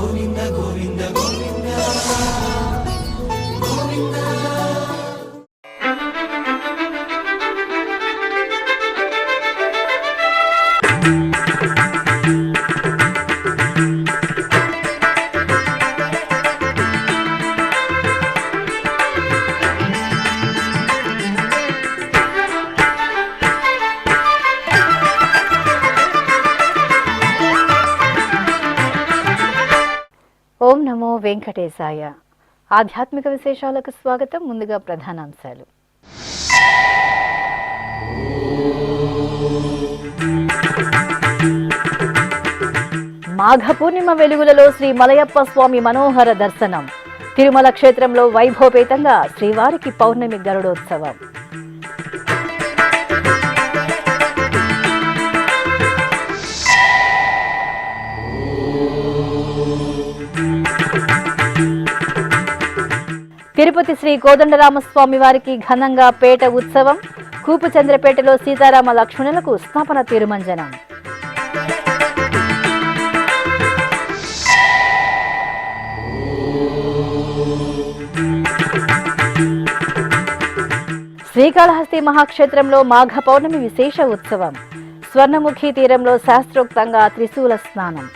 గోవింద గోవింద గోవింద గోవింద. ఓం నమో వెంకటేశాయ. ఆధ్యాత్మిక విశేషాలకు స్వాగతం. ముందుగా ప్రధానాంశాలు. మాఘ పూర్ణిమ వెలుగులలో శ్రీ మలయప్ప స్వామి మనోహర దర్శనం. తిరుమల క్షేత్రంలో వైభవపేతంగా శ్రీవారికి పౌర్ణమి గరుడోత్సవం. తిరుపతి శ్రీ కోదండరామస్వామి వారికి ఘనంగా పేట ఉత్సవం. కూపుచంద్రపేటలో సీతారామ లక్ష్మణులకు స్నాపన తిరుమంజనం. శ్రీకాళహస్తి మహాక్షేత్రంలో మాఘ పౌర్ణమి విశేష ఉత్సవం. స్వర్ణముఖి తీరంలో శాస్త్రోక్తంగా త్రిశూల స్నానం.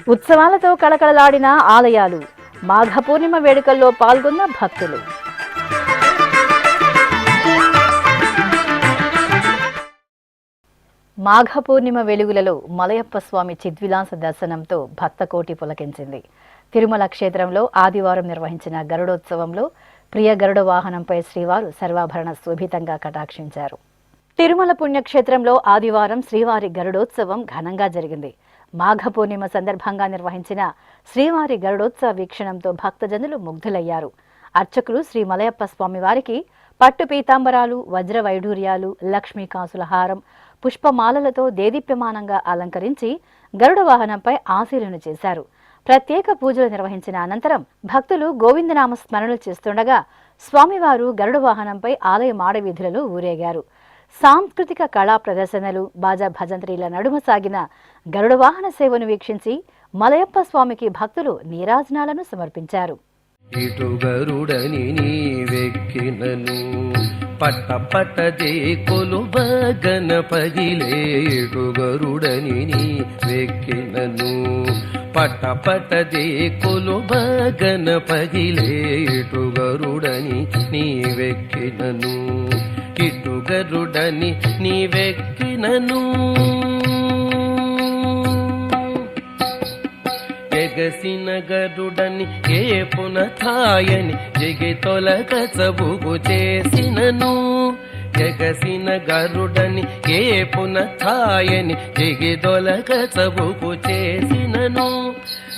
ఉత్సవాలతో కళకళలాడిన ఆలయాలు. మాఘ పూర్ణిమ వేడుకల్లో పాల్గొన్న భక్తులు. మాఘ పూర్ణిమ వెలుగులలో మలయప్ప స్వామి చిద్విలాస దర్శనంతో భక్తకోటి పులకించింది. తిరుమల క్షేత్రంలో ఆదివారం నిర్వహించిన గరుడోత్సవంలో ప్రియ గరుడ వాహనంపై శ్రీవారు సర్వాభరణ శోభితంగా కటాక్షించారు. తిరుమల పుణ్యక్షేత్రంలో ఆదివారం శ్రీవారి గరుడోత్సవం ఘనంగా జరిగింది. మాఘ పూర్ణిమ సందర్భంగా నిర్వహించిన శ్రీవారి గరుడోత్సవ వీక్షణంతో భక్తజనులు ముగ్ధులయ్యారు. అర్చకులు శ్రీ మలయప్ప స్వామి వారికి పట్టు పీతాంబరాలు, వజ్ర వైఢూర్యాలు, లక్ష్మీకాసుల హారం, పుష్పమాలలతో దేదీప్యమానంగా అలంకరించి గరుడ వాహనంపై ఆశీర్వచనం చేశారు. ప్రత్యేక పూజలు నిర్వహించిన అనంతరం భక్తులు గోవిందనామ స్మరణలు చేస్తుండగా స్వామివారు గరుడ వాహనంపై ఆలయ మాడవీధులలో ఊరేగారు. సాంస్కృతిక కళా ప్రదర్శనలు, బాజా భజంత్రీల నడుమ సాగిన గరుడ వాహన సేవను వీక్షించి మలయప్ప స్వామికి భక్తులు నీరాజనాలను సమర్పించారు. ఇటు గరుడని నీవెక్కినను పట్ట పట్టదే కొలువ గణపగిలే. ఇటు గరుడని నీవెక్కినను పట్ట పట్టదే కొలువ గణపగిలే. ఇటు గరుడని నీవెక్కినను ఇటు గరుడని నీవెక్కినను ఎగసిన గరుడని ఏ పునథాయని జగి తొలగ చబుగు చేసినను. ఎగసిన గరుడని ఏ పునథాయని జగి తొలగ చబుగు చేసినను.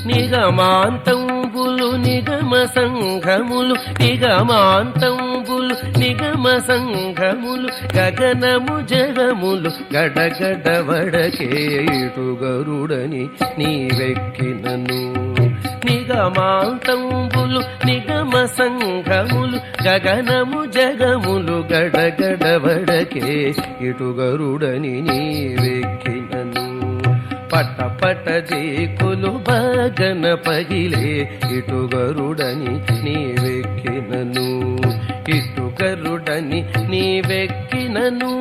నిగమాంతంబులు నిగమ సంఘములు, నిగమాంతంబులు నిగమ సంఘములు, గగనము జగములు గడగడ వడకే. ఇటు గరుడని నీవెక్కినను నిగమాంతంబులు నిగమ సంఘములు, గగనము జగములు గడగడ వడకే. ఇటు గరుడని నీవెక్కినను పట్ట పట్టదే కొలువ గణపగిలే. ఇటు గరుడని నీవెక్కినను ఇటు గరుడని నీవెక్కినను.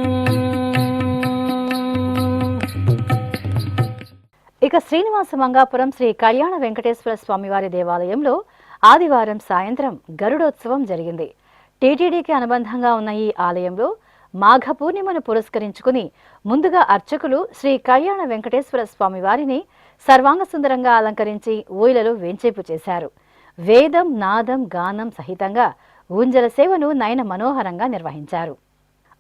ఇక శ్రీనివాస మంగాపురం శ్రీ కళ్యాణ వెంకటేశ్వర స్వామివారి దేవాలయంలో ఆదివారం సాయంత్రం గరుడోత్సవం జరిగింది. టీటీడీకి అనుబంధంగా ఉన్న ఈ ఆలయంలో మాఘ పూర్ణిమను పురస్కరించుకుని ముందుగా అర్చకులు శ్రీ కళ్యాణ వెంకటేశ్వర స్వామి వారిని సర్వాంగ సుందరంగా అలంకరించి ఊయలలో వేంచేపు చేశారు. వేదం, నాదం, గానం సహితంగా ఊంజల సేవను నయన మనోహరంగా నిర్వహించారు.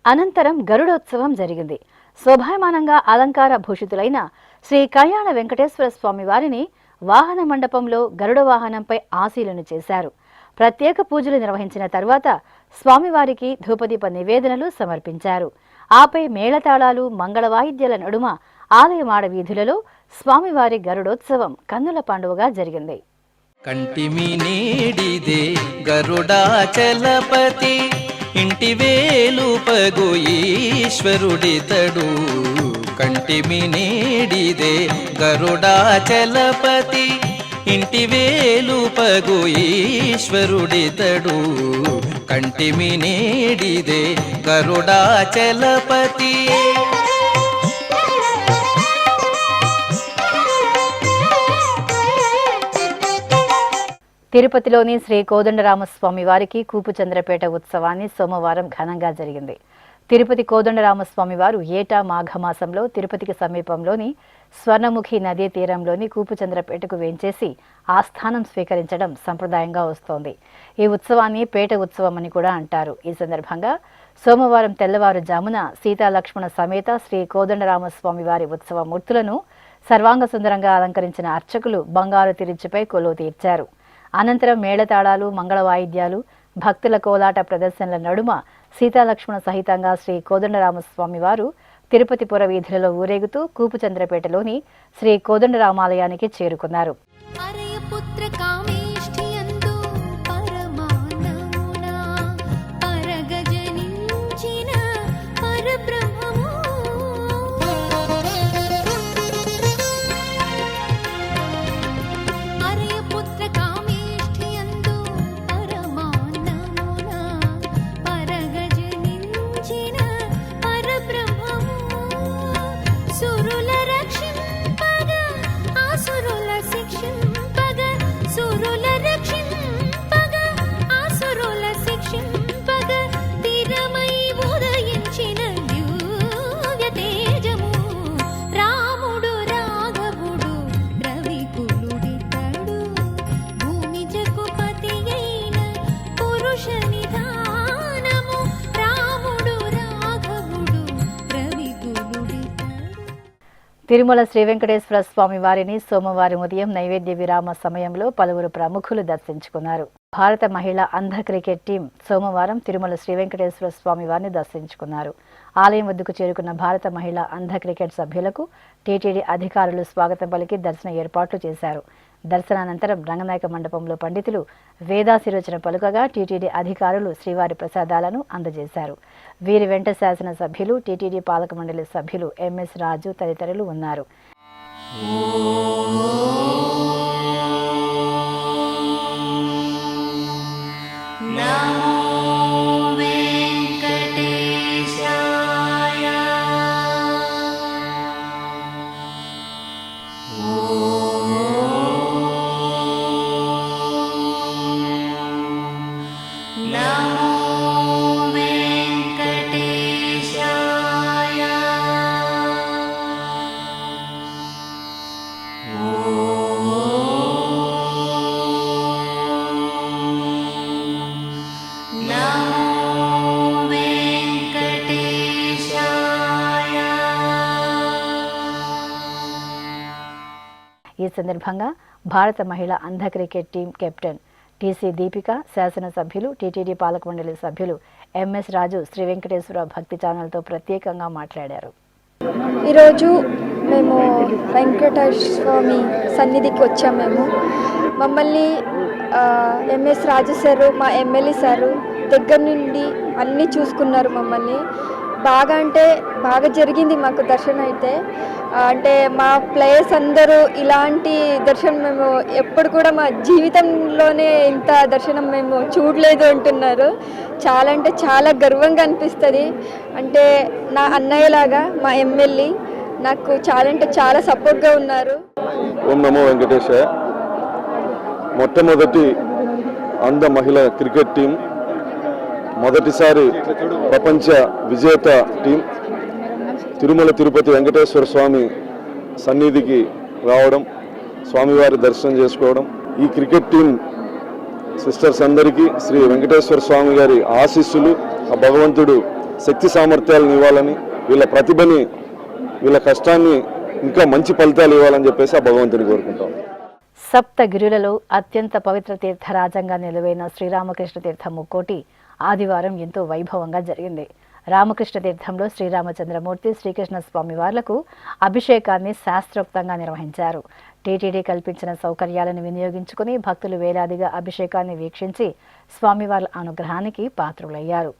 అనంతరం గరుడోత్సవం జరిగింది. శోభాయమానంగా అలంకార భూషితులైన శ్రీ కళ్యాణ వెంకటేశ్వర స్వామి వారిని వాహన మండపంలో గరుడ వాహనంపై ఆశీలను చేశారు. ప్రత్యేక పూజలు నిర్వహించిన తరువాత స్వామివారికి ధూపదీప నివేదనలు సమర్పించారు. ఆపై మేళతాళాలు, మంగళ వాయిద్యాల నడుమ ఆలయ మాడ వీధులలో స్వామివారి గరుడోత్సవం కన్నుల పండువగా జరిగింది. కంటిమి నేడిదే గరుడాచలపతి ఇంటి వేలుపగు ఈశ్వరుడితడు కంటిమి నేడిదే గరుడాచలపతి ఇంటి వేలుపగు ఈశ్వరుడితడు కంటిమి నేడిదే గరుడాచలపతి తిరుపతిలోని శ్రీ కోదండరామస్వామి వారికి కూపుచంద్రపేట ఉత్సవాన్ని సోమవారం ఘనంగా జరిగింది. తిరుపతి కోదండరామస్వామి వారు ఏటా మాఘమాసంలో తిరుపతికి సమీపంలోని స్వర్ణముఖి నదీ తీరంలోని కూపుచంద్రపేటకు వేంచేసి ఆస్థానం స్వీకరించడం సంప్రదాయంగా వస్తోంది. ఈ ఉత్సవాన్ని పేట ఉత్సవం అని కూడా అంటారు. ఈ సందర్భంగా సోమవారం తెల్లవారుజామున సీతాలక్ష్మణ సమేత శ్రీ కోదండరామస్వామి వారి ఉత్సవ మూర్తులను సర్వాంగ సుందరంగా అలంకరించిన అర్చకులు బంగారు తిరుచిపై కొలువు తీర్చారు. అనంతరం మేళతాళాలు, మంగళ వాయిద్యాలు, భక్తుల కోలాట ప్రదర్శనల నడుమ సీతాలక్ష్మణ సహితంగా శ్రీ కోదండరామస్వామి వారు తిరుపతి పుర వీధులలో ఊరేగుతూ కూపుచంద్రపేటలోని శ్రీ కోదండరామాలయానికి చేరుకున్నారు. తిరుమల శ్రీ వెంకటేశ్వర స్వామి వారిని సోమవారం ఉదయం నైవేద్య విరామ సమయంలో పలువురు ప్రముఖులు దర్శించుకున్నారు. భారత మహిళా అంధ క్రికెట్ టీం సోమవారం తిరుమల శ్రీ వెంకటేశ్వర స్వామి వారిని దర్శించుకున్నారు. ఆలయం వద్దకు చేరుకున్న భారత మహిళా అంధ క్రికెట్ సభ్యులకు టీటీడీ అధికారులు స్వాగతం పలికి దర్శన ఏర్పాట్లు చేశారు. దర్శనానంతరం రంగనాయక మండపంలో పండితులు వేదాశీర్వచన పలుకగా టీటీడీ అధికారులు శ్రీవారి ప్రసాదాలను అందజేశారు. వీరి వెంట శాసన సభ్యులు, టీటీడీ పాలక మండలి సభ్యులు ఎంఎస్ రాజు తదితరులు ఉన్నారు. ఈ సందర్భంగా భారత మహిళా అంధ cricket team captain TC Deepika, శాసనసభ్యులు, టీటీడీ పాలక మండలి సభ్యులు ఎంఎస్ రాజు శ్రీ వెంకటేశ్వర భక్తి ఛానల్తో ప్రత్యేకంగా మాట్లాడారు. ఈరోజు మేము వెంకటేశ్వర స్వామి సన్నిధికి వచ్చాము. మమ్మల్ని ఎంఎస్ రాజు సారు, మా ఎమ్మెల్యే సారు దగ్గర నుండి అన్నీ చూసుకున్నారు. మమ్మల్ని బాగా జరిగింది మాకు దర్శనం అయితే. అంటే మా ప్లేయర్స్ అందరూ ఇలాంటి దర్శనం మేము ఎప్పుడు కూడా మా జీవితంలోనే ఇంత దర్శనం మేము చూడలేదు అంటున్నారు. చాలా అంటే చాలా గర్వంగా అనిపిస్తుంది. అంటే నా అన్నయ్యలాగా మా ఎమ్మెల్యే నాకు చాలా అంటే చాలా సపోర్ట్గా ఉన్నారు. ఓం నమో వెంకటేశాయ. మొట్టమొదటి అంధ మహిళా క్రికెట్ టీం, మొదటిసారి ప్రపంచ విజేత టీం తిరుమల తిరుపతి వెంకటేశ్వర స్వామి సన్నిధికి రావడం, స్వామివారి దర్శనం చేసుకోవడం. ఈ క్రికెట్ టీం సిస్టర్స్ అందరికీ శ్రీ వెంకటేశ్వర స్వామి గారి ఆశీస్సులు, ఆ భగవంతుడు శక్తి సామర్థ్యాలను ఇవ్వాలని, వీళ్ళ ప్రతిభని, వీళ్ళ కష్టాన్ని ఇంకా మంచి ఫలితాలు ఇవ్వాలని చెప్పేసి ఆ భగవంతుని కోరుకుంటాం. సప్తగిరులలో అత్యంత పవిత్ర తీర్థరాజంగా నిలువైన శ్రీరామకృష్ణ తీర్థం ముక్కోటి ఆదివారం ఎంతో వైభవంగా జరిగింది. రామకృష్ణ తీర్థంలో శ్రీరామచంద్రమూర్తి, శ్రీకృష్ణ స్వామి వార్లకు అభిషేకాన్ని శాస్త్రోక్తంగా నిర్వహించారు. టీటీడీ కల్పించిన సౌకర్యాలను వినియోగించుకుని భక్తులు వేలాదిగా అభిషేకాన్ని వీక్షించి స్వామివార్ల అనుగ్రహానికి పాత్రులయ్యారు.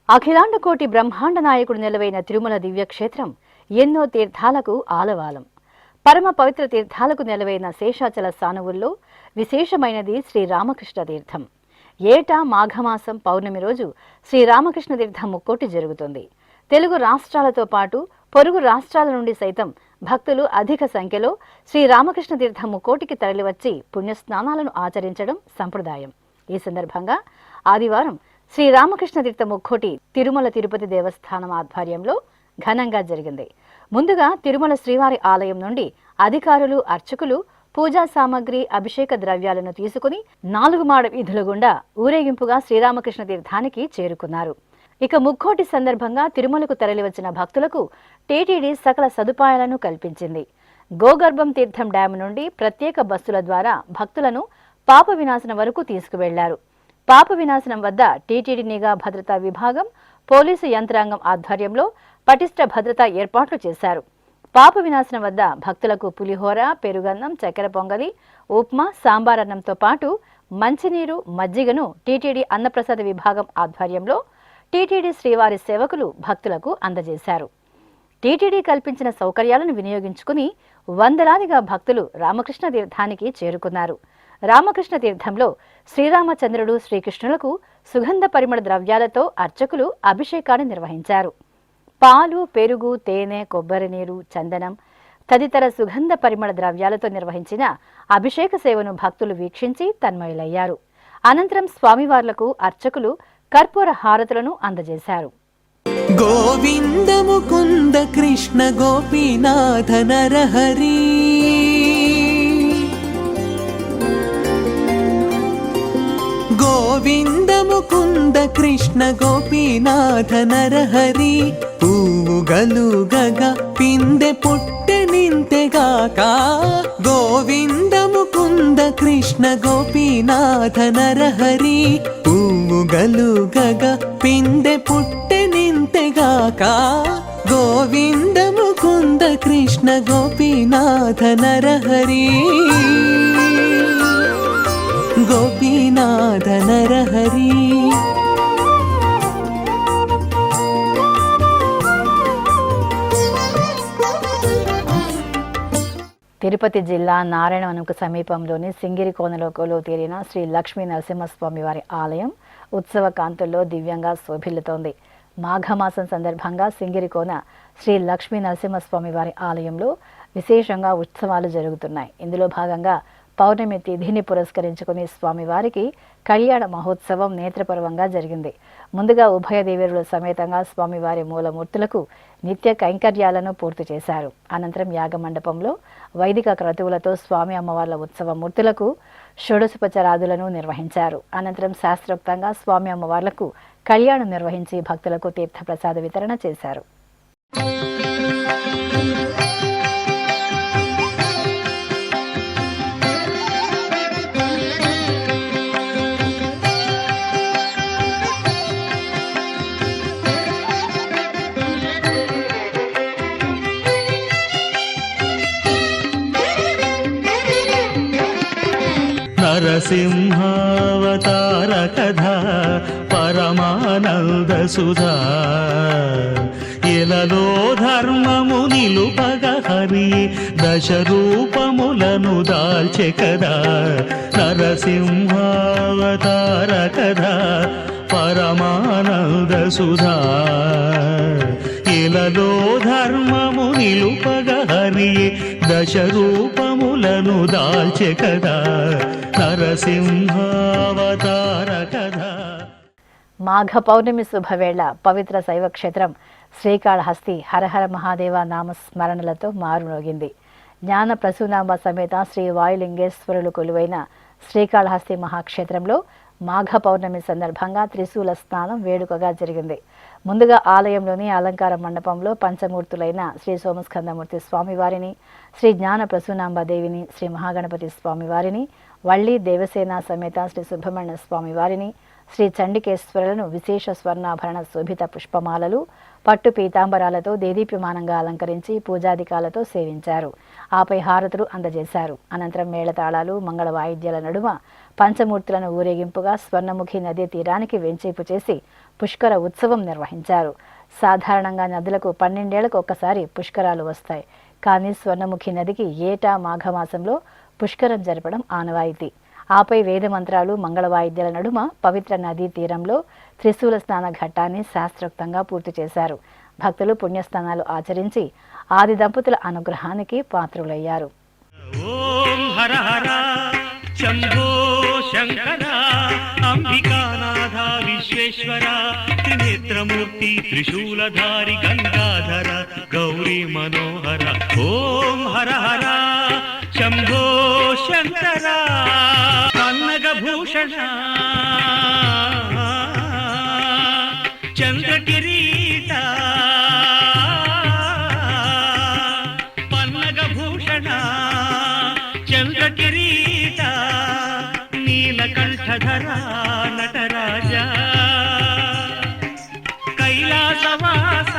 అఖిలాండ కోటి బ్రహ్మాండ నాయకుడు నిలవైన తిరుమల దివ్యక్షేత్రం ఎన్నో తీర్థాలకు ఆలవాలం. పరమ పవిత్ర తీర్థాలకు నిలవైన శేషాచల సానువుల్లో విశేషమైనది శ్రీరామకృష్ణ తీర్థం. ఏటా మాఘమాసం పౌర్ణమి రోజు శ్రీరామకృష్ణ తీర్థం ముక్కోటి జరుగుతుంది. తెలుగు రాష్ట్రాలతో పాటు పొరుగు రాష్ట్రాల నుండి సైతం భక్తులు అధిక సంఖ్యలో శ్రీరామకృష్ణ తీర్థం ముక్కోటికి తరలివచ్చి పుణ్యస్నానాలను ఆచరించడం సంప్రదాయం. ఈ సందర్భంగా ఆదివారం శ్రీరామకృష్ణ తీర్థ ముక్కోటి తిరుమల తిరుపతి దేవస్థానం ఆధ్వర్యంలో ఘనంగా జరిగింది. ముందుగా తిరుమల శ్రీవారి ఆలయం నుండి అధికారులు, అర్చకులు పూజా సామగ్రి, అభిషేక ద్రవ్యాలను తీసుకుని 4 మాడ వీధుల గుండా ఊరేగింపుగా శ్రీరామకృష్ణ తీర్థానికి చేరుకున్నారు. ఇక ముక్కోటి సందర్భంగా తిరుమలకు తరలివచ్చిన భక్తులకు టీటీడీ సకల సదుపాయాలను కల్పించింది. గోగర్భం తీర్థం డ్యాం నుండి ప్రత్యేక బస్సుల ద్వారా భక్తులను పాప వినాశనం వరకు తీసుకువెళ్లారు. పాప వినాశనం వద్ద టీటీడీ నిఘా భద్రతా విభాగం, పోలీసు యంత్రాంగం ఆధ్వర్యంలో పటిష్ట భద్రతా ఏర్పాట్లు చేశారు. పాప వినాశనం వద్ద భక్తులకు పులిహోర, పెరుగన్నం, చక్కెర పొంగలి, ఉప్మా, సాంబారన్నంతో పాటు మంచినీరు, మజ్జిగను టీటీడీ అన్నప్రసాద విభాగం ఆధ్వర్యంలో టీటీడీ శ్రీవారి సేవకులు భక్తులకు అందజేశారు. టీటీడీ కల్పించిన సౌకర్యాలను వినియోగించుకుని వందలాదిగా భక్తులు రామకృష్ణ తీర్థానికి చేరుకున్నారు. రామకృష్ణ తీర్థంలో శ్రీరామచంద్రుడు, శ్రీకృష్ణులకు సుగంధ పరిమళ ద్రవ్యాలతో అర్చకులు అభిషేకాన్ని నిర్వహించారు. పాలు, పెరుగు, తేనె, కొబ్బరి నీరు, చందనం తదితర సుగంధ పరిమళ ద్రవ్యాలతో నిర్వహించిన అభిషేక సేవను భక్తులు వీక్షించి తన్మయులయ్యారు. అనంతరం స్వామివార్లకు అర్చకులు కర్పూర హారతులను అందజేశారు. గోవింద ముకుంద కృష్ణ గోపీనాథ నరహరి, గోవింద ముకుంద కృష్ణ గోపీనాథ నరహరి, పువ్వుగలు గగ పిందె పుట్టె నింతెగాక, గోవింద ముకుంద కృష్ణ గోపీనాథ నరహరి, పువ్వుగలు గగ పిందె పుట్టె నింతెగాక, గోవింద ముకుంద కృష్ణ గోపీనాథ నరహరి, గోపీనాథ నరహరి. తిరుపతి జిల్లా నారాయణవనంకు సమీపంలోని సింగిరికోనలో కొలువు తీరిన శ్రీ లక్ష్మీ నరసింహస్వామి వారి ఆలయం ఉత్సవ కాంతుల్లో దివ్యంగా శోభిల్లుతోంది. మాఘమాసం సందర్భంగా సింగిరికోన శ్రీ లక్ష్మీ నరసింహస్వామి వారి ఆలయంలో విశేషంగా ఉత్సవాలు జరుగుతున్నాయి. ఇందులో భాగంగా పౌర్ణమి తిథిని పురస్కరించుకుని స్వామివారికి కళ్యాణ మహోత్సవం నేత్రపర్వంగా జరిగింది. ముందుగా ఉభయ దేవేరుల సమేతంగా స్వామివారి మూలమూర్తులకు నిత్య కైంకర్యాలను పూర్తి చేశారు. అనంతరం యాగమండపంలో వైదిక క్రతువులతో స్వామి అమ్మవార్ల ఉత్సవ మూర్తులకు షోడశోపచారాదులను నిర్వహించారు. అనంతరం శాస్త్రోక్తంగా స్వామి అమ్మవార్లకు కళ్యాణం నిర్వహించి భక్తులకు తీర్థప్రసాద వితరణ చేశారు. నరసింహావతార కథ పరమానంద సుధా, ఇలలో ధర్మము నిలుపగ హరి దశ రూపములను దాల్చె కదా. నరసింహావతార కథ పరమానంద సుధా, ఇలలో ధర్మము నిలుపగ హరి దశ రూపములను దాల్చె కదా. నరసింహావతార కథ. మాఘ పౌర్ణమి శుభవేళ పవిత్ర శైవ క్షేత్రం శ్రీకాళహస్తి హరహర మహాదేవ నామస్మరణలతో మారుమోగింది. జ్ఞాన ప్రసూనాంబ సమేత శ్రీ వాయులింగేశ్వరులు కొలువైన శ్రీకాళహస్తి మహాక్షేత్రంలో మాఘ పౌర్ణమి సందర్భంగా త్రిశూల స్నానం వేడుకగా జరిగింది. ముందుగా ఆలయంలోని అలంకార మండపంలో పంచమూర్తులైన శ్రీ సోమస్కందమూర్తి స్వామివారిని, శ్రీ జ్ఞాన ప్రసూనాంబదేవిని, శ్రీ మహాగణపతి స్వామివారిని, వల్లి దేవసేన సమేత శ్రీ సుబ్రహ్మణ్య స్వామివారిని, శ్రీ చండికేశ్వరులను విశేష స్వర్ణాభరణ శోభిత పుష్పమాలలు, పట్టు పీతాంబరాలతో దేదీప్యమానంగా అలంకరించి పూజాధికాలతో సేవించారు. ఆపై హారతులు అందజేశారు. అనంతరం మేళతాళాలు, మంగళ వాయిద్యాల నడుమ పంచమూర్తులను ఊరేగింపుగా స్వర్ణముఖి నదీ తీరానికి వెంచేపు చేసి పుష్కర ఉత్సవం నిర్వహించారు. సాధారణంగా నదులకు 12 ఏళ్లకు ఒక్కసారి పుష్కరాలు వస్తాయి. కానీ స్వర్ణముఖి నదికి ఏటా మాఘమాసంలో పుష్కరం జరపడం ఆనవాయితీ. ఆపై వేద మంత్రాలు, మంగళ వాయిద్యాల నడుమ పవిత్ర నదీ తీరంలో త్రిశూల స్నాన ఘట్టాన్ని శాస్త్రోక్తంగా పూర్తి చేశారు. భక్తులు పుణ్యస్నానాలు ఆచరించి ఆది దంపతుల అనుగ్రహానికి పాత్రులయ్యారు. ఓం హర హర శంభో శంకర అంబికానాథ విశ్వేశ్వర త్రినేత్రమూర్తి త్రిశూలధారి గంగాధర గౌరీ మనోహర. ఓం హర హర శంభో శంకర కన్నగభూషణ చంద్రకిరీట పన్నగభూషణ చంద్రకిరీట నీలకంఠధర నటరాజ కైలాసవాస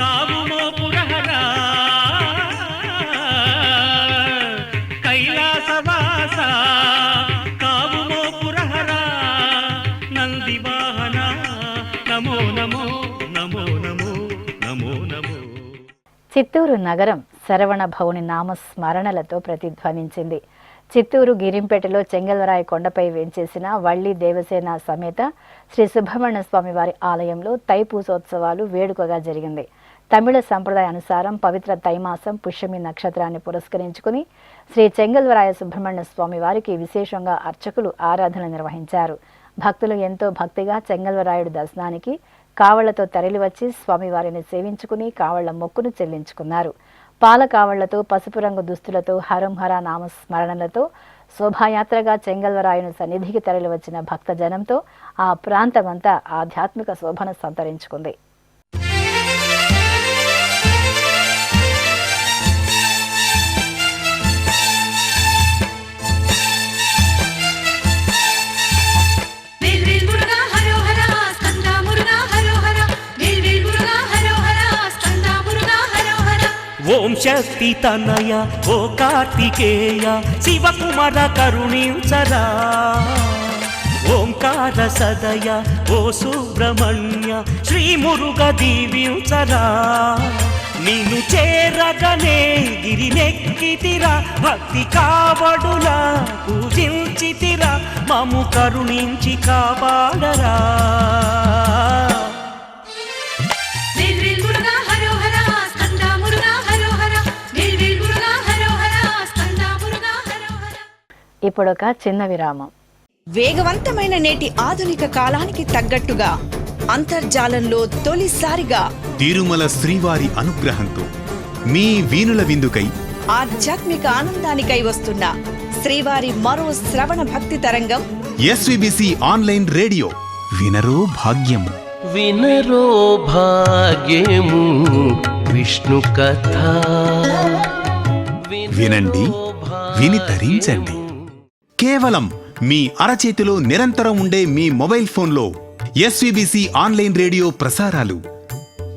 కావుమోపురహర కైలాసవాస కావుమోపురహర నందివాహన నమో నమో నమో నమో నమో నమో. చిత్తూరు నగరం శరవణ భవుని నామస్మరణలతో ప్రతిధ్వనించింది. చిత్తూరు గిరింపేటలో చెంగల్వరాయ కొండపై వేంచేసిన వల్లి దేవసేన సమేత శ్రీ సుబ్రహ్మణ్య స్వామి వారి ఆలయంలో తైపూసోత్సవాలు వేడుకగా జరిగింది. తమిళ సంప్రదాయ అనుసారం పవిత్ర తైమాసం పుష్యమి నక్షత్రాన్ని పురస్కరించుకుని శ్రీ చెంగల్వరాయ సుబ్రహ్మణ్య స్వామి వారికి విశేషంగా అర్చకులు ఆరాధన నిర్వహించారు. భక్తులు ఎంతో భక్తిగా చెంగల్వరాయుడు దర్శనానికి కావళ్లతో తరలివచ్చి స్వామివారిని సేవించుకుని కావళ్ల మొక్కును చెల్లించుకున్నారు. పాల కావళ్లతో, పసుపు రంగు దుస్తులతో, హరంహర నామస్మరణలతో శోభాయాత్రగా చెంగల్వరాయుని సన్నిధికి తరలివచ్చిన భక్తజనంతో ఆ ప్రాంతమంతా ఆధ్యాత్మిక శోభను సంతరించుకుంది. ఓం శక్తి తనయ ఓ కార్తికేయ శివకుమార కరుణించరా. ఓంకార సదయ ఓ సుబ్రహ్మణ్య శ్రీ మురుగ దీవించరా. నిన్ను చేరగనే గిరినెక్కితిరా భక్తి కావడులా పూజించితిరా మము కరుణించి కాపాడరా. ఇప్పుడొక చిన్న విరామం. వేగవంతమైన నేటి ఆధునిక కాలానికి తగ్గట్టుగా అంతర్జాలంలో తొలిసారిగా తిరుమల శ్రీవారి అనుగ్రహంతో మీ వీణుల విందుకై ఆధ్యాత్మిక ఆనందానికై వస్తున్న శ్రీవారి మరో శ్రవణ భక్తి తరంగం ఎస్విబిసి ఆన్లైన్ రేడియో వినరో భాగ్యము. వినరో భాగ్యము విష్ణు కథ వినండి, విని తరించండి. కేవలం మీ అరచేతిలో నిరంతరం ఉండే మీ మొబైల్ ఫోన్లో ఎస్విబిసి ఆన్లైన్ రేడియో ప్రసారాలు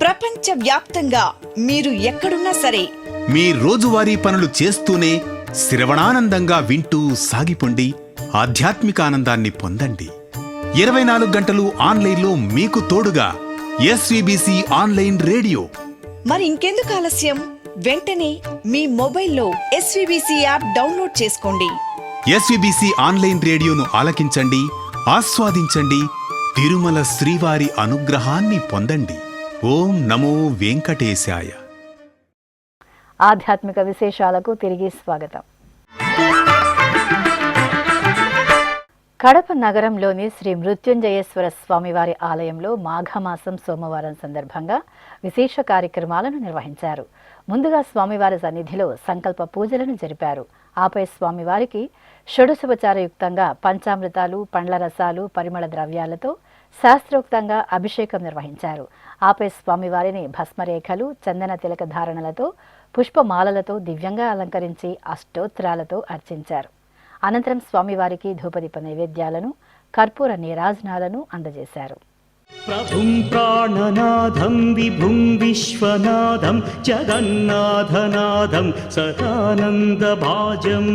ప్రపంచ వ్యాప్తంగా మీరు ఎక్కడున్నా సరే మీ రోజువారీ పనులు చేస్తూనే శ్రవణానందంగా వింటూ సాగిపోండి, ఆధ్యాత్మిక ఆనందాన్ని పొందండి. 24 గంటలు ఆన్లైన్లో మీకు తోడుగా ఎస్విబిసి ఆన్లైన్ రేడియో. మరి ఇంకెందుకు ఆలస్యం? వెంటనే మీ మొబైల్లో ఎస్విబిసి యాప్ డౌన్లోడ్ చేసుకోండి. ఎస్విబిసి ఆన్లైన్ రేడియోను ఆలకించండి, ఆస్వాదించండి, తిరుమల శ్రీవారి అనుగ్రహాన్ని పొందండి. ఓం నమో వెంకటేశాయ. ఆధ్యాత్మిక విశేషాలకు తిరిగి స్వాగతం. కడప నగరంలోని శ్రీ మృత్యుంజయేశ్వర స్వామివారి ఆలయంలో మాఘమాసం సోమవారం సందర్భంగా విశేష కార్యక్రమాలను నిర్వహించారు. ముందుగా స్వామివారి సన్నిధిలో సంకల్ప పూజలను జరిపారు. ఆపై స్వామివారికి షోడశోపచారయుక్తంగా పంచామృతాలు, పండ్ల రసాలు, పరిమళ ద్రవ్యాలతో శాస్త్రోక్తంగా అభిషేకం నిర్వహించారు. ఆపై స్వామివారిని భస్మరేఖలు, చందన తిలక ధారణలతో, పుష్పమాలలతో దివ్యంగా అలంకరించి అష్టోత్తరాలతో అర్చించారు. అనంతరం స్వామివారికి ధూపదీప నైవేద్యాలను కర్పూర నీరాజనాలను అందజేశారు. ప్రభుం ప్రాణనాథం విభుం విశ్వనాథం జగన్నాథనాథం సదానందభాజం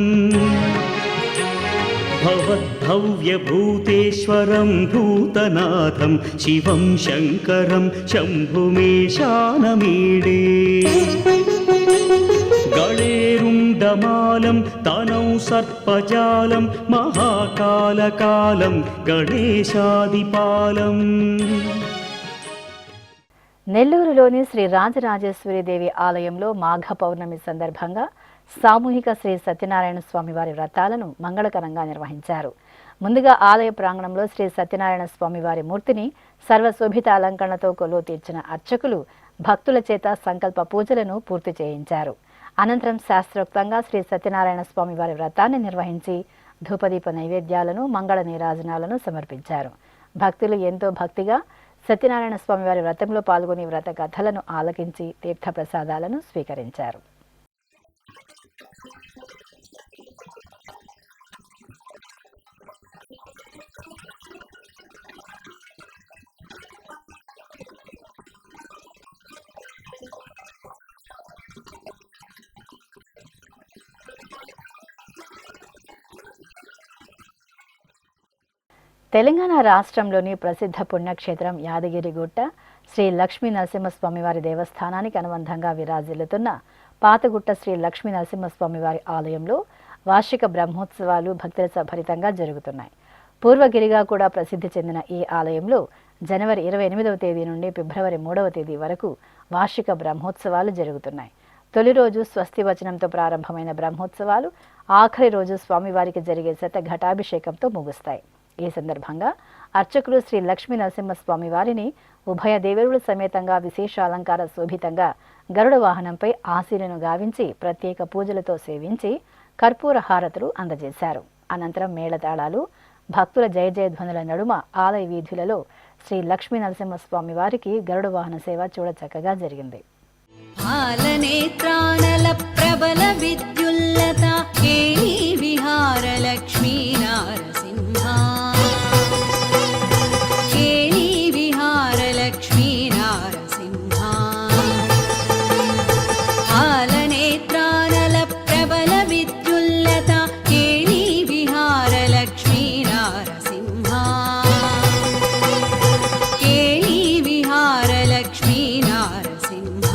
భవద్భవ్యభూతేశ్వరం భూతనాథం శివం శంకరం శంభుమేశానమీడే గళేరుండమాలం తనౌ సర్పజాలం మహాకాలకాలం గణేశాదిపాలం. నెల్లూరులోని శ్రీ రాజరాజేశ్వరి దేవి ఆలయంలో మాఘ పౌర్ణమి సందర్భంగా సామూహిక శ్రీ సత్యనారాయణ స్వామి వారి వ్రతాలను మంగళకరంగా నిర్వహించారు. ముందుగా ఆలయ ప్రాంగణంలో శ్రీ సత్యనారాయణ స్వామి వారి మూర్తిని సర్వశోభిత అలంకరణతో కొలువు తీర్చిన అర్చకులు భక్తుల చేత సంకల్ప పూజలను పూర్తి చేయించారు. అనంతరం శాస్త్రోక్తంగా శ్రీ సత్యనారాయణ స్వామి వారి వ్రతాన్ని నిర్వహించి ధూపదీప నైవేద్యాలను మంగళ నీరాజనాలను సమర్పించారు. భక్తులు ఎంతో భక్తిగా సత్యనారాయణ స్వామి వారి వ్రతంలో పాల్గొని వ్రత కథలను ఆలకించి తీర్థప్రసాదాలను స్వీకరించారు. తెలంగాణ రాష్ట్రంలోని ప్రసిద్ధ పుణ్యక్షేత్రం యాదగిరిగుట్ట శ్రీ లక్ష్మీ నరసింహస్వామివారి దేవస్థానానికి అనుబంధంగా విరాజిల్లుతున్న పాతగుట్ట శ్రీ లక్ష్మీ నరసింహస్వామివారి ఆలయంలో వార్షిక బ్రహ్మోత్సవాలు భక్తుల సభరితంగా జరుగుతున్నాయి. పూర్వగిరిగా కూడా ప్రసిద్ధి చెందిన ఈ ఆలయంలో జనవరి 28వ తేదీ నుండి ఫిబ్రవరి 3వ తేదీ వరకు వార్షిక బ్రహ్మోత్సవాలు జరుగుతున్నాయి. తొలి రోజు స్వస్తి వచనంతో ప్రారంభమైన బ్రహ్మోత్సవాలు ఆఖరి రోజు స్వామివారికి జరిగే శతఘటాభిషేకంతో ముగుస్తాయి. ఈ సందర్భంగా అర్చకులు శ్రీ లక్ష్మీ నరసింహస్వామి వారిని ఉభయ దేవరుల సమేతంగా విశేష అలంకార శోభితంగా గరుడ వాహనంపై ఆశీలను గావించి ప్రత్యేక పూజలతో సేవించి కర్పూర హారతులు అందజేశారు. అనంతరం మేళతాళాలు భక్తుల జయ జయధ్వనుల నడుమ ఆలయ వీధులలో శ్రీ లక్ష్మీ నరసింహస్వామి వారికి గరుడ వాహన సేవ చూడచక్కగా జరిగింది. ప్రబల విద్యుల్లత విహార లక్ష్మీ నారసింహ విహార లక్ష్మీ నారసింహ ఆలనేత్రానల ప్రబల విద్యుల్లత విహార లక్ష్మీ నారసింహ విహార లక్ష్మీ నారసింహ.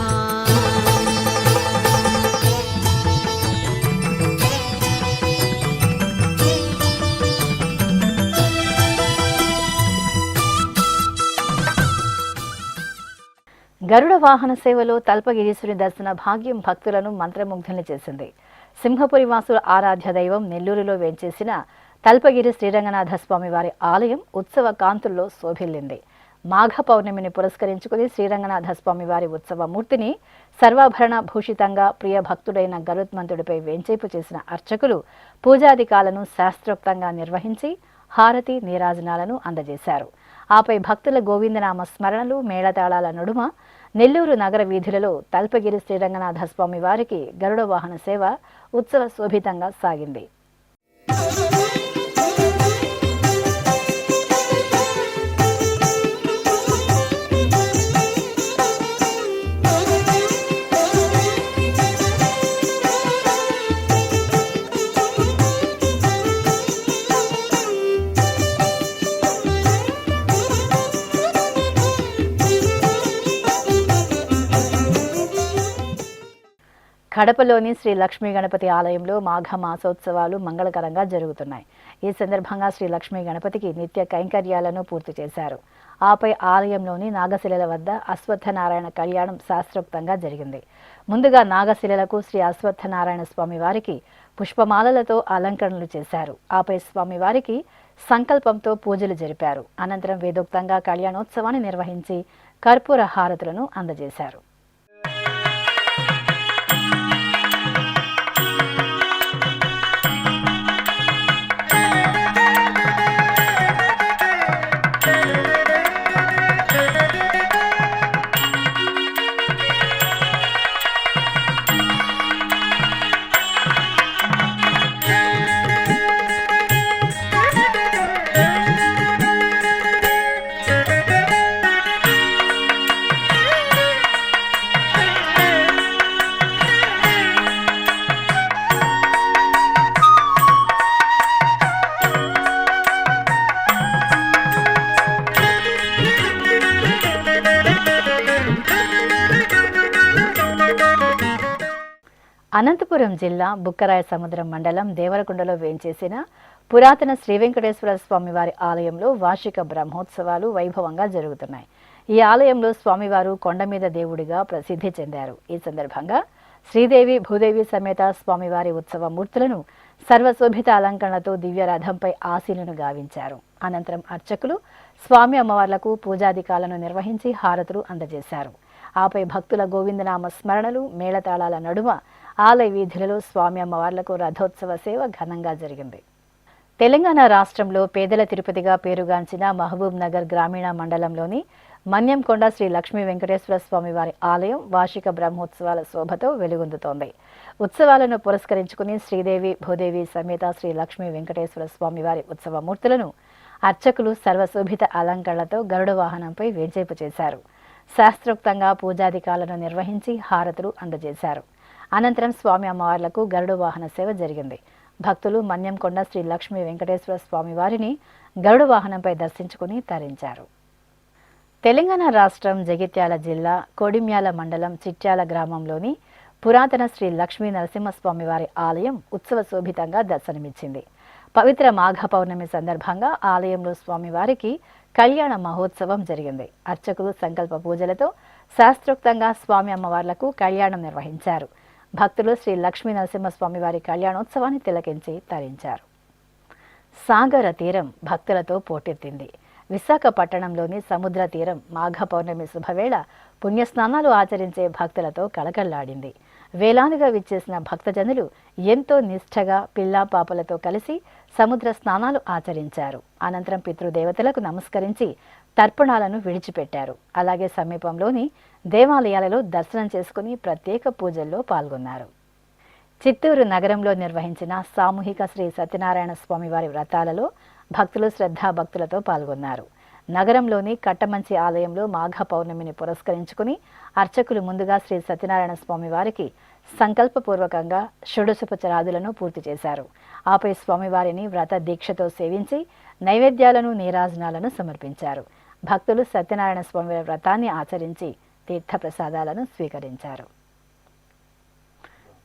గరుడ వాహన సేవలో తల్పగిరీశ్వరి దర్శన భాగ్యం భక్తులను మంత్రముగ్ధుల్ని చేసింది. సింహపురి వాసుల ఆరాధ్య దైవం నెల్లూరులో వేంచేసిన తల్పగిరి శ్రీరంగనాథ స్వామి వారి ఆలయం ఉత్సవ కాంతుల్లో శోభిల్లింది. మాఘ పౌర్ణమిని పురస్కరించుకుని శ్రీరంగనాథ స్వామి వారి ఉత్సవ మూర్తిని సర్వాభరణ భూషితంగా ప్రియ భక్తుడైన గరుత్మంతుడిపై వేంచేపు చేసిన అర్చకులు పూజాధికాలను శాస్త్రోక్తంగా నిర్వహించి హారతి నీరాజనాలను అందజేశారు. ఆపై భక్తుల గోవిందనామ స్మరణలు మేళతాళాల నడుమ నెల్లూరు నగర వీధులలో తల్పగిరి శ్రీరంగనాథ స్వామి వారికి గరుడ వాహన సేవ ఉత్సవ శోభితంగా సాగింది. కడపలోని శ్రీ లక్ష్మీ గణపతి ఆలయంలో మాఘ మాసోత్సవాలు మంగళకరంగా జరుగుతున్నాయి. ఈ సందర్భంగా శ్రీ లక్ష్మీ గణపతికి నిత్య కైంకర్యాలను పూర్తి చేశారు. ఆపై ఆలయంలోని నాగశిలల వద్ద అశ్వత్థనారాయణ కళ్యాణం శాస్త్రోక్తంగా జరిగింది. ముందుగా నాగశిలలకు శ్రీ అశ్వత్థనారాయణ స్వామి వారికి పుష్పమాలలతో అలంకరణలు చేశారు. ఆపై స్వామివారికి సంకల్పంతో పూజలు జరిపారు. అనంతరం వేదోక్తంగా కళ్యాణోత్సవాన్ని నిర్వహించి కర్పూర హారతులను అందజేశారు. అనంతపురం జిల్లా బుక్కరాయ సముద్రం మండలం దేవరకొండలో వేంచేసిన పురాతన శ్రీ వెంకటేశ్వర స్వామివారి ఆలయంలో వార్షిక బ్రహ్మోత్సవాలు వైభవంగా జరుగుతున్నాయి. ఈ ఆలయంలో స్వామివారు కొండ మీద దేవుడిగా ప్రసిద్ధి చెందారు. ఈ సందర్భంగా శ్రీదేవి భూదేవి సమేత స్వామివారి ఉత్సవ మూర్తులను సర్వశోభిత అలంకరణలతో దివ్య రథంపై ఆశీనును గావించారు. అనంతరం అర్చకులు స్వామి అమ్మవార్లకు పూజాధికాలను నిర్వహించి హారతులు అందజేశారు. ఆపై భక్తుల గోవిందనామ స్మరణలు మేళతాళాల నడుమ ఆలయ వీధులలో స్వామి అమ్మవార్లకు రథోత్సవ సేవ ఘనంగా జరిగింది. తెలంగాణ రాష్ట్రంలో పేదల తిరుపతిగా పేరుగాంచిన మహబూబ్ నగర్ గ్రామీణ మండలంలోని మన్యంకొండ శ్రీ లక్ష్మీ వెంకటేశ్వర స్వామివారి ఆలయం వార్షిక బ్రహ్మోత్సవాల శోభతో వెలుగొందుతోంది. ఉత్సవాలను పురస్కరించుకుని శ్రీదేవి భూదేవి సమేత శ్రీ లక్ష్మీ వెంకటేశ్వర స్వామివారి ఉత్సవ మూర్తులను అర్చకులు సర్వశోభిత అలంకరణలతో గరుడ వాహనంపై వేంచేపు చేశారు. శాస్త్రోక్తంగా పూజాధికాలను నిర్వహించి హారతులు అందజేశారు. అనంతరం స్వామి అమ్మవార్లకు గరుడ వాహన సేవ జరిగింది. భక్తులు మన్యంకొండ శ్రీ లక్ష్మీ వెంకటేశ్వర స్వామివారిని గరుడ వాహనంపై దర్శించుకుని తరించారు. తెలంగాణ రాష్ట్రం జగిత్యాల జిల్లా కోడిమ్యాల మండలం చిట్యాల గ్రామంలోని పురాతన శ్రీ లక్ష్మీ నరసింహస్వామివారి ఆలయం ఉత్సవ శోభితంగా దర్శనమిచ్చింది. పవిత్ర మాఘ పౌర్ణమి సందర్భంగా ఆలయంలో స్వామివారికి కళ్యాణ మహోత్సవం జరిగింది. అర్చకులు సంకల్ప పూజలతో శాస్త్రోక్తంగా స్వామి అమ్మవార్లకు కళ్యాణం నిర్వహించారు. భక్తులు శ్రీ లక్ష్మీ నరసింహస్వామివారి కళ్యాణోత్సవాన్ని తిలకించి తరించారు. సాగర తీరం భక్తులతో పోటెత్తింది. విశాఖపట్టణంలోని సముద్ర తీరం మాఘ పౌర్ణమి శుభవేళ పుణ్యస్నానాలు ఆచరించే భక్తులతో కళకళ్లాడింది. వేలాదిగా విచ్చేసిన భక్తజనులు ఎంతో నిష్ఠగా పిల్లా పాపలతో కలిసి సముద్ర స్నానాలు ఆచరించారు. అనంతరం పితృదేవతలకు నమస్కరించి తర్పణాలను విడిచిపెట్టారు. అలాగే సమీపంలోని దేవాలయాలలో దర్శనం చేసుకుని ప్రత్యేక పూజల్లో పాల్గొన్నారు. చిత్తూరు నగరంలో నిర్వహించిన సామూహిక శ్రీ సత్యనారాయణ స్వామివారి వ్రతాలలో భక్తులు శ్రద్ధాభక్తులతో పాల్గొన్నారు. నగరంలోని కట్టమంచి ఆలయంలో మాఘ పౌర్ణమిని పురస్కరించుకుని అర్చకులు ముందుగా శ్రీ సత్యనారాయణ స్వామివారికి సంకల్పపూర్వకంగా షోడశోపచారాదులను పూర్తి చేశారు. ఆపై స్వామివారిని వ్రత దీక్షతో సేవించి నైవేద్యాలను నీరాజనాలను సమర్పించారు. భక్తులు సత్యనారాయణ స్వామివారి వ్రతాన్ని ఆచరించి తీర్థప్రసాదాలను స్వీకరించారు.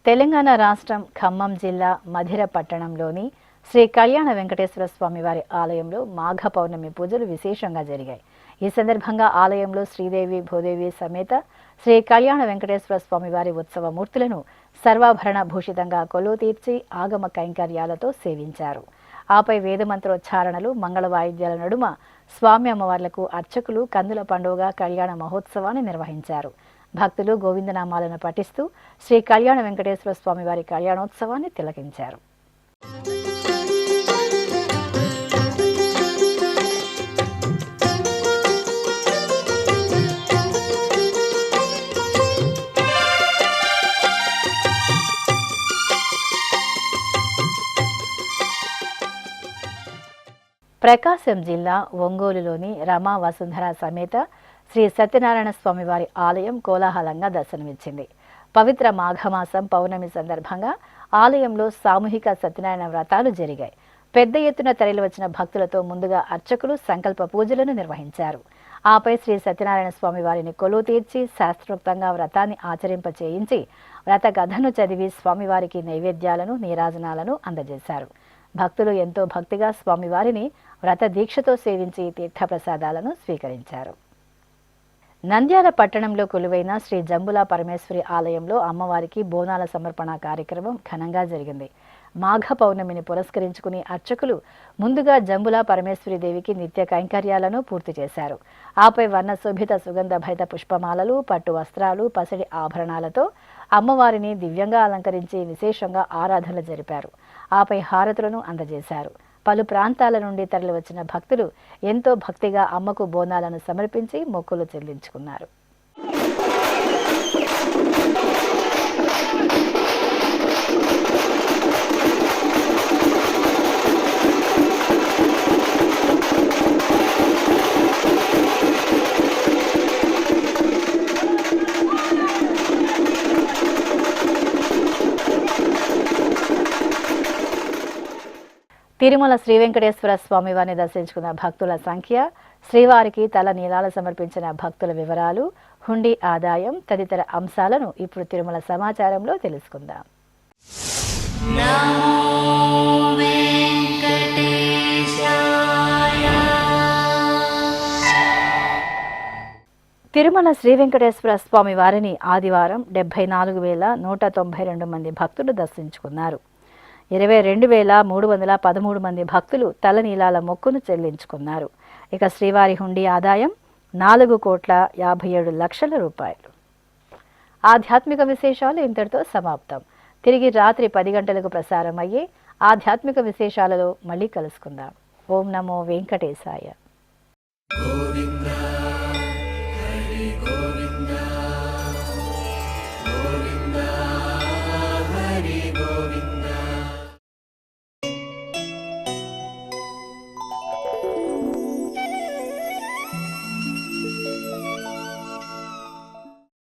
తెలంగాణ రాష్ట్రం ఖమ్మం జిల్లా మధిర పట్టణంలోని శ్రీ కళ్యాణ వెంకటేశ్వర స్వామివారి ఆలయంలో మాఘ పౌర్ణమి పూజలు విశేషంగా జరిగాయి. ఈ సందర్భంగా ఆలయంలో శ్రీదేవి భూదేవి సమేత శ్రీ కళ్యాణ వెంకటేశ్వర స్వామివారి ఉత్సవ మూర్తులను సర్వాభరణ భూషితంగా కొలువు తీర్చి ఆగమ కైంకర్యాలతో సేవించారు. ఆపై వేదమంత్రోచ్చారణలు మంగళ వాయిద్యాల నడుమ స్వామి అమ్మవార్లకు అర్చకులు కందుల పండుగ కళ్యాణ మహోత్సవాన్ని నిర్వహించారు. భక్తులు గోవిందనామాలను పఠిస్తూ శ్రీ కళ్యాణ వెంకటేశ్వర స్వామివారి కళ్యాణోత్సవాన్ని తిలకించారు. ప్రకాశం జిల్లా ఒంగోలులోని రమా వసుంధర సమేత శ్రీ సత్యనారాయణ స్వామివారి ఆలయం కోలాహలంగా దర్శనమిచ్చింది. పవిత్ర మాఘమాసం పౌర్ణమి సందర్భంగా ఆలయంలో సామూహిక సత్యనారాయణ వ్రతాలు జరిగాయి. పెద్ద ఎత్తున తరలివచ్చిన భక్తులతో ముందుగా అర్చకులు సంకల్ప పూజలను నిర్వహించారు. ఆపై శ్రీ సత్యనారాయణ స్వామి వారిని కొలువు తీర్చి శాస్త్రోక్తంగా వ్రతాన్ని ఆచరింపచేయించి వ్రత కథను చదివి స్వామివారికి నైవేద్యాలను నీరాజనాలను అందజేశారు. భక్తులు ఎంతో భక్తిగా స్వామివారిని వ్రత దీక్షతో సేవించి తీర్థప్రసాదాలను స్వీకరించారు. నంద్యాల పట్టణంలో కొలువైన శ్రీ జంబులా పరమేశ్వరి ఆలయంలో అమ్మవారికి బోనాల సమర్పణ కార్యక్రమం ఘనంగా జరిగింది. మాఘ పౌర్ణమిని పురస్కరించుకుని అర్చకులు ముందుగా జంబులా పరమేశ్వరి దేవికి నిత్య కైంకర్యాలను పూర్తి చేశారు. ఆపై వర్ణశోభిత సుగంధ భరిత పుష్పమాలలు, పట్టు వస్త్రాలు, పసిడి ఆభరణాలతో అమ్మవారిని దివ్యంగా అలంకరించి విశేషంగా ఆరాధనలు జరిపారు. ఆపై హారతులను అందజేశారు. పలు ప్రాంతాల నుండి తరలివచ్చిన భక్తులు ఎంతో భక్తిగా అమ్మకు బోనాలను సమర్పించి మొక్కులు చెల్లించుకున్నారు. తిరుమల శ్రీ వెంకటేశ్వర స్వామివారిని దర్శించుకున్న భక్తుల సంఖ్య, శ్రీవారికి తల నీలాలు సమర్పించిన భక్తుల వివరాలు, హుండీ ఆదాయం తదితర అంశాలను ఇప్పుడు తిరుమల సమాచారంలో తెలుసుకుందాం. తిరుమల శ్రీ వెంకటేశ్వర స్వామి వారిని ఆదివారం 74,192 మంది భక్తులు దర్శించుకున్నారు. 22,313 మంది భక్తులు తలనీలాల మొక్కును చెల్లించుకున్నారు. ఇక శ్రీవారి హుండీ ఆదాయం 4,57,00,000 రూపాయలు. ఆధ్యాత్మిక విశేషాలు ఇంతటితో సమాప్తం. తిరిగి రాత్రి 10 గంటలకు ప్రసారం అయ్యే ఆధ్యాత్మిక విశేషాలలో మళ్ళీ కలుసుకుందాం. ఓం నమో వెంకటేశాయ.